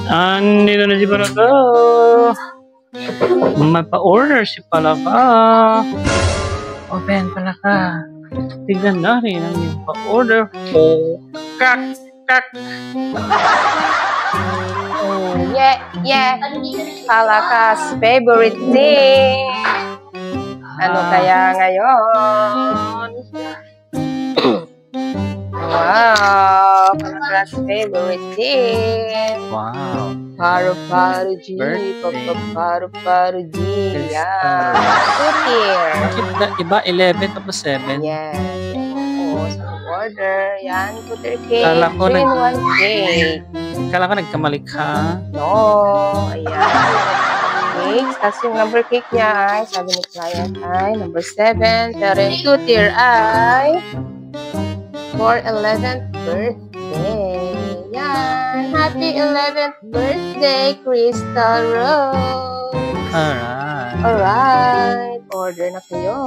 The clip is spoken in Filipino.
Andito na si Palaka. May pa-order si Palaka. Open Palaka. Tignan natin ang iyong pa-order ko. Kak! Kak! Yeah. Palaka's favorite thing. Ano kaya ngayon? Wow, Palaka's favorite thing. Wow. Paru-paru G. Birthday. Paru-paru G. Yan. Cookie. Bakit iba 11 tapos 7? Yes. Oo, sa order. Yan, cookie cake. Kala ko 3-in-1 cake. Kala ko nagkamali ka. No. Ayan. Cakes. Tapos yung number cake niya ay, sabi ni client ay number 7. Pero yung two-tier ay for 11th birthday. Yan. Happy 11th birthday, Crystal Rose. Alright. Alright. Order na kayo.